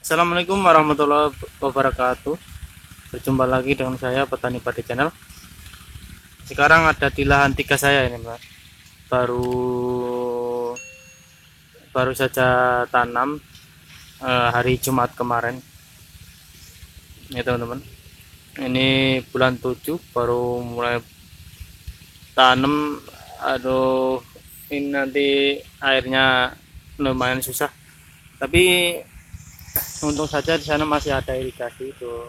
Assalamualaikum warahmatullahi wabarakatuh. Berjumpa lagi dengan saya Petani Padi Channel. Sekarang ada di lahan tiga saya ini, Mbak. Baru baru saja tanam hari Jumat kemarin. Ya, teman-teman. Ini bulan 7 baru mulai tanam. Aduh, ini nanti airnya lumayan susah. Tapi untung saja di sana masih ada irigasi itu,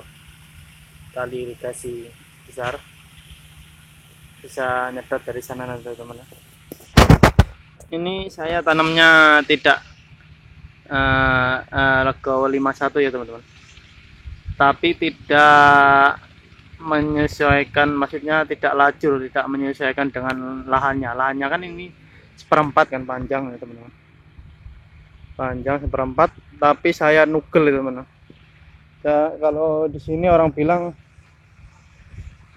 tali irigasi besar, bisa nyedot dari sana nanti teman-teman. Ini saya tanamnya tidak legowo 51 ya teman-teman, tapi tidak menyesuaikan, maksudnya tidak lajur, tidak menyesuaikan dengan lahannya kan ini seperempat kan, panjang ya teman-teman, panjang seperempat, tapi saya nugel itu teman-teman. Kalau di sini orang bilang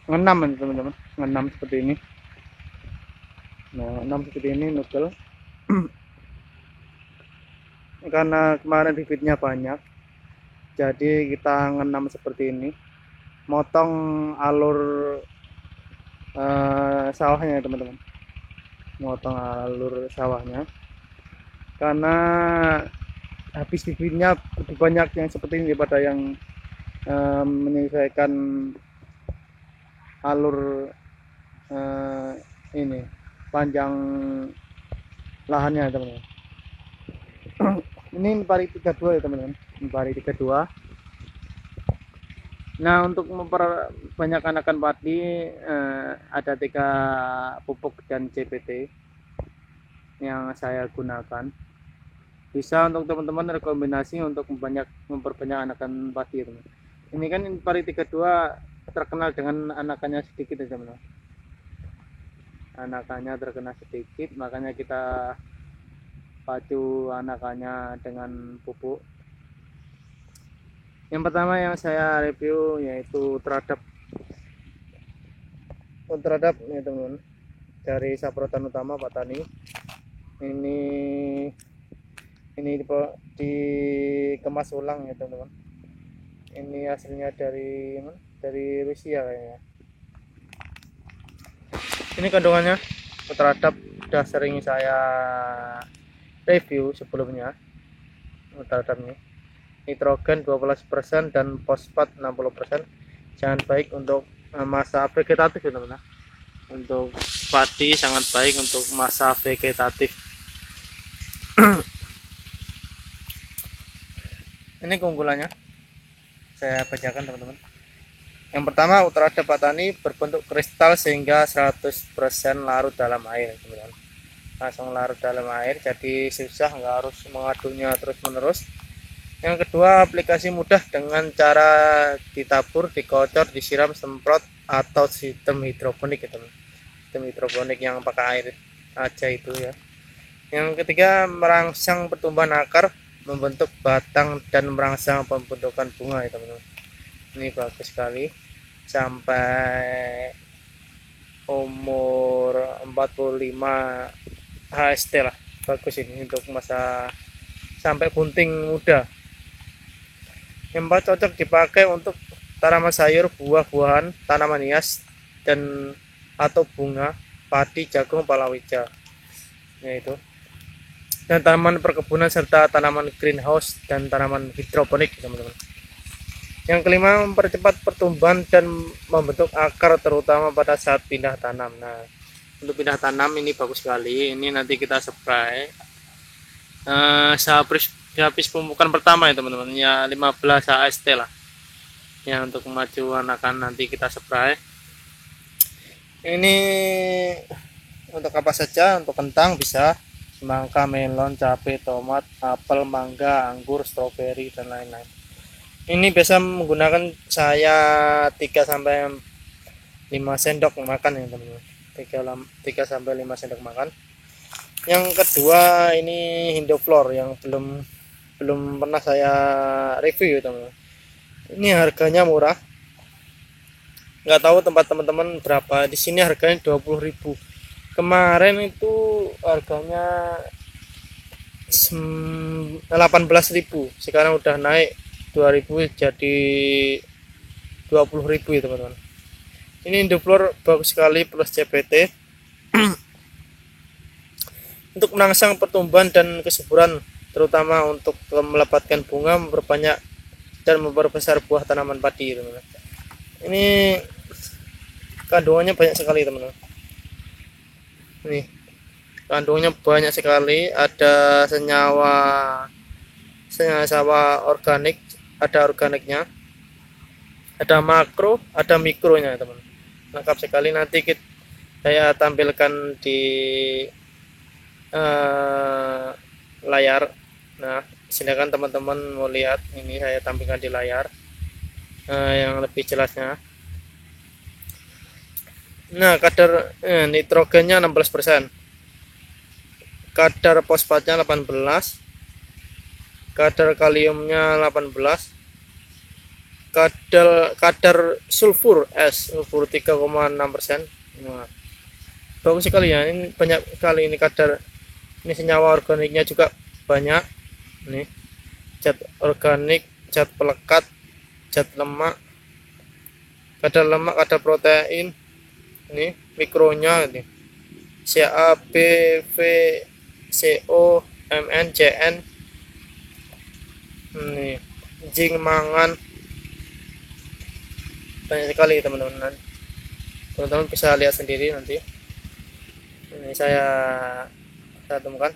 ngenam teman-teman, ngenam seperti ini. Nah, 6 seperti ini nugel. Karena kemarin bibitnya banyak, jadi kita ngenam seperti ini, motong alur sawahnya teman-teman, motong alur sawahnya karena habis bibitnya lebih banyak yang seperti ini daripada yang menyesuaikan alur ini panjang lahannya teman-teman. Ini pari 32 ya teman-teman, pari 32. Nah, untuk memperbanyak anakan padi ada 3 pupuk dan CPT yang saya gunakan. Bisa untuk teman-teman rekomendasi untuk memperbanyak anakan padi teman. Ini kan pari 32 terkenal dengan anakannya sedikit ya teman-teman. Anakannya terkena sedikit, makanya kita pacu anakannya dengan pupuk. Yang pertama yang saya review yaitu Ultradap ya teman-teman, dari Saprotan Utama Pak Tani. Ini dikemas ulang ya teman-teman. Ini hasilnya dari Rusia kayaknya. Ini kandungannya Ultradap, sudah sering saya review sebelumnya. Ultradap ini nitrogen 12% dan fosfat 60%, sangat baik untuk masa vegetatif ya teman-teman. Untuk padi sangat baik untuk masa vegetatif. Ini keunggulannya saya bacakan teman-teman. Yang pertama, Ultradap Pak Tani berbentuk kristal sehingga 100% larut dalam air teman-teman. Langsung larut dalam air, jadi susah, nggak harus mengaduknya terus menerus. Yang kedua, aplikasi mudah dengan cara ditabur, dikocor, disiram, semprot, atau sistem hidroponik ya teman. Sistem hidroponik yang pakai air aja itu ya. Yang ketiga, merangsang pertumbuhan akar, membentuk batang, dan merangsang pembentukan bunga ya teman-teman. Ini bagus sekali sampai umur 45 HST lah, bagus ini untuk masa sampai bunting muda. Yang 4, cocok dipakai untuk tanaman sayur, buah-buahan, tanaman hias, dan atau bunga, padi, jagung, palawija, yaitu, dan tanaman perkebunan serta tanaman greenhouse dan tanaman hidroponik teman-teman. Yang kelima, mempercepat pertumbuhan dan membentuk akar terutama pada saat pindah tanam. Nah, untuk pindah tanam ini bagus sekali. Ini nanti kita spray sehabis pemupukan pertama ya teman-teman, ya 15 AST lah ya, untuk maju anakan nanti kita spray. Ini untuk apa saja, untuk kentang bisa, semangka, melon, cabai, tomat, apel, mangga, anggur, stroberi, dan lain-lain. Ini biasa menggunakan saya 3 sampai 5 sendok makan ya teman-teman, 3 sampai 5 sendok makan. Yang kedua, ini Indoflor yang belum pernah saya review teman-teman. Ini harganya murah, nggak tahu tempat teman-teman berapa. Di sini harganya 20.000. Kemarin itu harganya 18.000, sekarang udah naik 2.000 jadi 20.000 ya teman-teman. Ini Indoflor bagus sekali plus CPT untuk merangsang pertumbuhan dan kesuburan, terutama untuk melepaskan bunga, memperbanyak dan memperbesar buah tanaman padi teman-teman. Ini kandungannya banyak sekali teman-teman. Ini kandungannya banyak sekali, ada senyawa organik, ada organiknya, ada makro, ada mikronya teman. Lengkap sekali. Nanti saya tampilkan di layar. Nah, silakan teman-teman mau lihat, ini saya tampilkan di layar yang lebih jelasnya. Nah, kadar nitrogennya 16%, kadar fosfatnya 18%, kadar kaliumnya 18%, kadar sulfur 3,6%. Nah, bagus sekali ya, ini banyak sekali ini kadar. Ini senyawa organiknya juga banyak. Nih, zat organik, zat pelekat, zat lemak, kadar lemak, kadar protein. Ini mikronya ini Ca, B, V, CO, Mn, Cn. Ini zinc, mangan, banyak sekali teman-teman. Teman-teman bisa lihat sendiri nanti. Ini saya temukan.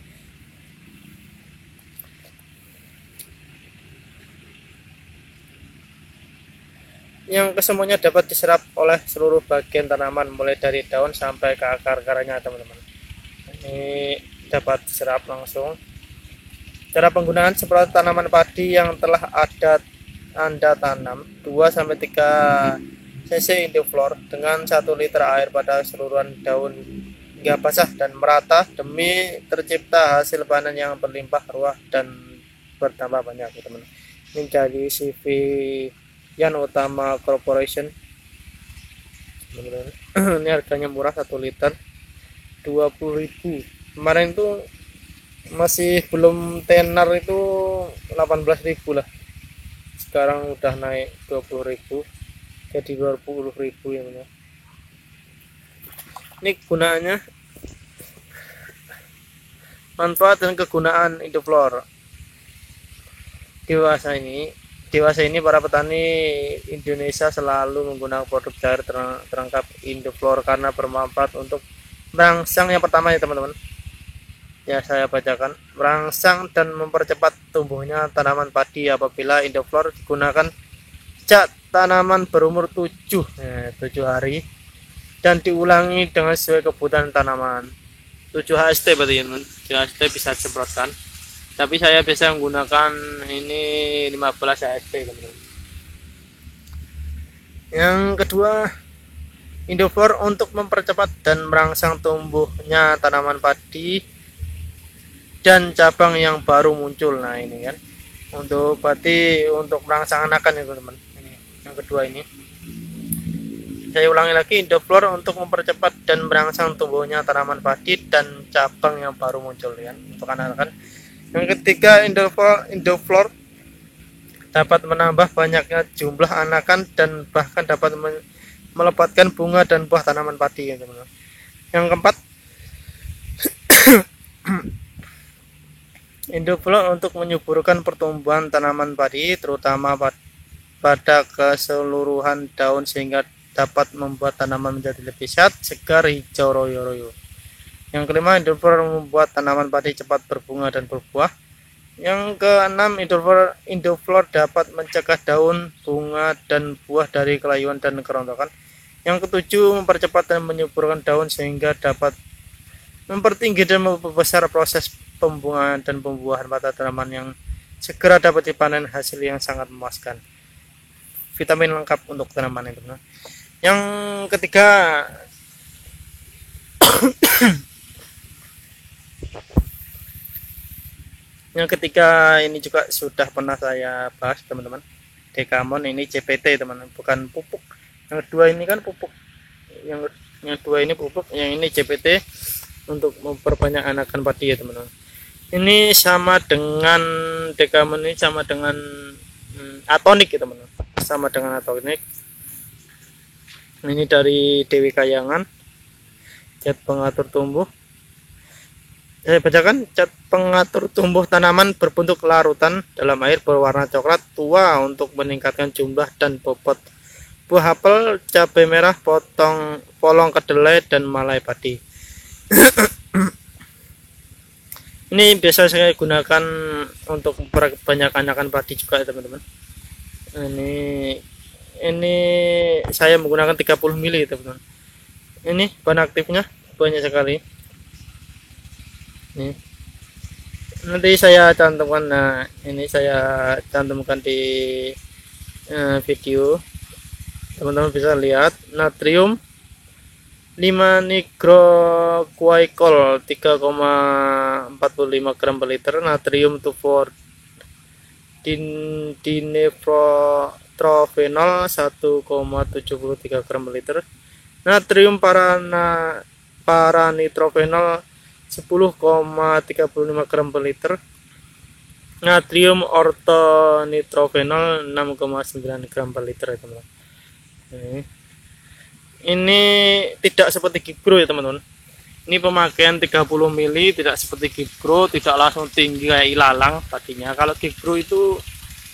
Yang kesemuanya dapat diserap oleh seluruh bagian tanaman, mulai dari daun sampai ke akar-akarnya teman-teman. Ini dapat diserap langsung. Cara penggunaan: seperti tanaman padi yang telah ada Anda tanam, 2-3 cc Indoflor dengan 1 liter air pada keseluruhan daun hingga basah dan merata, demi tercipta hasil panen yang berlimpah ruah dan bertambah banyak teman-teman. Ini dari CV Yan Utama Corporation. Ini harganya murah, 1 liter 20.000. Kemarin itu masih belum tenar itu 18.000 lah. Sekarang udah naik 20.000 jadi 20.000 ya benar. Ini gunaannya, manfaat dan kegunaan Indoflor. Dewasa ini para petani Indonesia selalu menggunakan produk cair terangkap Indoflor karena bermanfaat untuk merangsang, yang pertama ya teman-teman, ya saya bacakan, merangsang dan mempercepat tumbuhnya tanaman padi apabila Indoflor digunakan sejak tanaman berumur 7 hari dan diulangi dengan sesuai kebutuhan tanaman. 7 HST berarti ya teman. 7 HST bisa disemprotkan, tapi saya biasa menggunakan ini 15 HST teman-teman. Yang kedua, Indoflor untuk mempercepat dan merangsang tumbuhnya tanaman padi dan cabang yang baru muncul. Nah ini kan untuk merangsang anakan ya teman-teman. Ini yang kedua, ini saya ulangi lagi, Indoflor untuk mempercepat dan merangsang tumbuhnya tanaman padi dan cabang yang baru muncul ya untuk anakan. Yang ketiga, Indoflor dapat menambah banyaknya jumlah anakan dan bahkan dapat melepaskan bunga dan buah tanaman padi ya teman-teman. Yang keempat, Indoflor untuk menyuburkan pertumbuhan tanaman padi, terutama pada keseluruhan daun, sehingga dapat membuat tanaman menjadi lebih sehat, segar, hijau, royo-royo. Yang kelima, Indoflor membuat tanaman padi cepat berbunga dan berbuah. Yang keenam, Indoflor dapat mencegah daun, bunga, dan buah dari kelayuan dan kerontokan. Yang ketujuh, mempercepat dan menyuburkan daun sehingga dapat mempertinggi dan memperbesar proses pembungaan dan pembuahan pada tanaman, yang segera dapat dipanen hasil yang sangat memuaskan. Vitamin lengkap untuk tanaman itu. Yang ketiga, ini juga sudah pernah saya bahas teman-teman. Dekamon ini CPT teman-teman, bukan pupuk. Yang kedua ini kan pupuk. Yang dua ini pupuk, yang ini CPT untuk memperbanyak anakan padi ya teman-teman. Ini sama dengan Dekamon, ini sama dengan atonik ya teman-teman, sama dengan atonik. Ini dari Dewi Kayangan, cat pengatur tumbuh. Saya bacakan, cat pengatur tumbuh tanaman berbentuk larutan dalam air berwarna coklat tua untuk meningkatkan jumlah dan bobot buah apel, cabai merah, polong kedelai, dan malai padi. Ini biasa saya gunakan untuk banyak anakan padi juga ya teman-teman. Ini saya menggunakan 30 mili teman-teman. Ini bahan aktifnya banyak sekali. Nih, nanti saya cantumkan. Nah, ini saya cantumkan di video, teman-teman bisa lihat. Natrium 5 nigroquicol 3,45 gram per liter, natrium 2,4 dinitrophenol 1,73 gram per liter, natrium paranitrophenol 10,35 gram per liter, natrium ortonitrophenol 6,9 gram per liter ya teman-teman. Ini tidak seperti Gipro ya teman-teman. Ini pemakaian 30 mili, tidak seperti Gipro, tidak langsung tinggi kayak ilalang tadinya. Kalau Gipro itu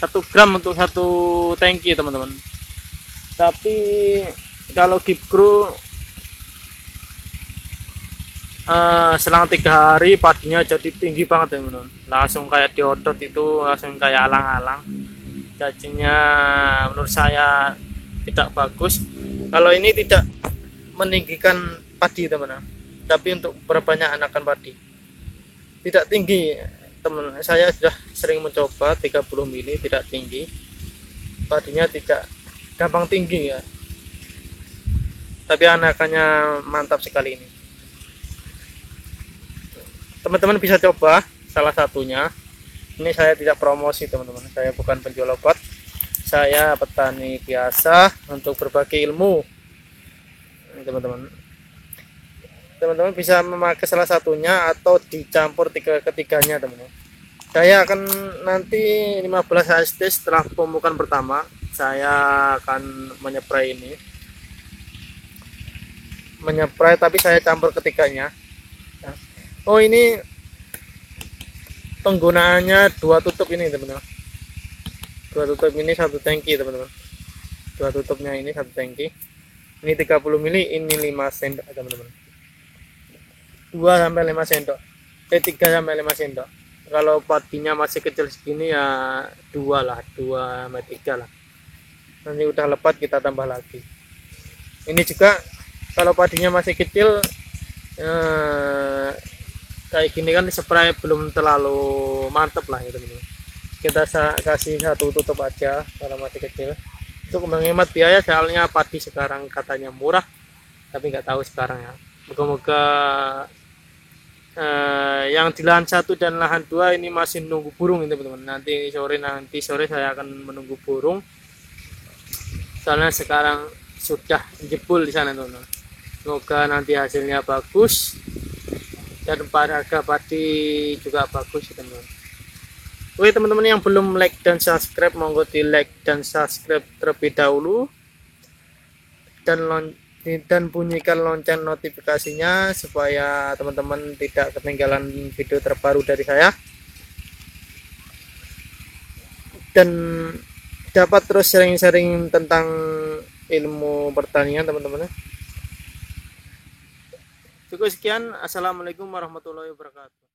1 gram untuk 1 tangki teman-teman. Tapi kalau Gipro selang 3 hari padinya jadi tinggi banget teman-teman, langsung kayak diodot, itu langsung kayak alang-alang. Cacingnya menurut saya tidak bagus. Kalau ini tidak meninggikan padi teman-teman, tapi untuk berbanyak anakan padi. Tidak tinggi teman, saya sudah sering mencoba 30 mili, tidak tinggi padinya, tidak gampang tinggi ya, tapi anakannya mantap sekali. Ini teman-teman bisa coba salah satunya. Ini saya tidak promosi teman-teman, saya bukan penjual obat, saya petani biasa untuk berbagi ilmu. Teman-teman bisa memakai salah satunya atau dicampur ketiganya teman-teman. Saya akan nanti 15 HST setelah pemupukan pertama, saya akan menyeprai ini, tapi saya campur ketiganya. Oh, ini penggunaannya 2 tutup ini teman-teman, 2 tutup ini 1 tangki teman-teman, 2 tutupnya ini 1 tangki. Ini 30 mili, ini 5 sendok teman-teman, 2 sampai 5 sendok, 3 sampai 5 sendok. Kalau padinya masih kecil segini ya 2 lah, 2 sampai 3 lah. Nanti udah lebat kita tambah lagi. Ini juga kalau padinya masih kecil kayak gini kan, spray belum terlalu mantep lah ya teman-teman. Kita kasih 1 tutup aja kalau masih kecil, untuk menghemat biaya. Soalnya padi sekarang katanya murah, tapi nggak tahu sekarang ya. Moga-moga yang di lahan 1 dan lahan 2 ini masih nunggu burung ini teman-teman. Nanti sore saya akan menunggu burung, soalnya sekarang sudah jebol di sana teman-teman. Semoga nanti hasilnya bagus dan harga padi juga bagus teman-teman. Oke teman-teman, yang belum like dan subscribe, monggo di like dan subscribe terlebih dahulu, dan bunyikan lonceng notifikasinya supaya teman-teman tidak ketinggalan video terbaru dari saya, dan dapat terus sharing-sharing tentang ilmu pertanian teman-teman. Cukup sekian, assalamualaikum warahmatullahi wabarakatuh.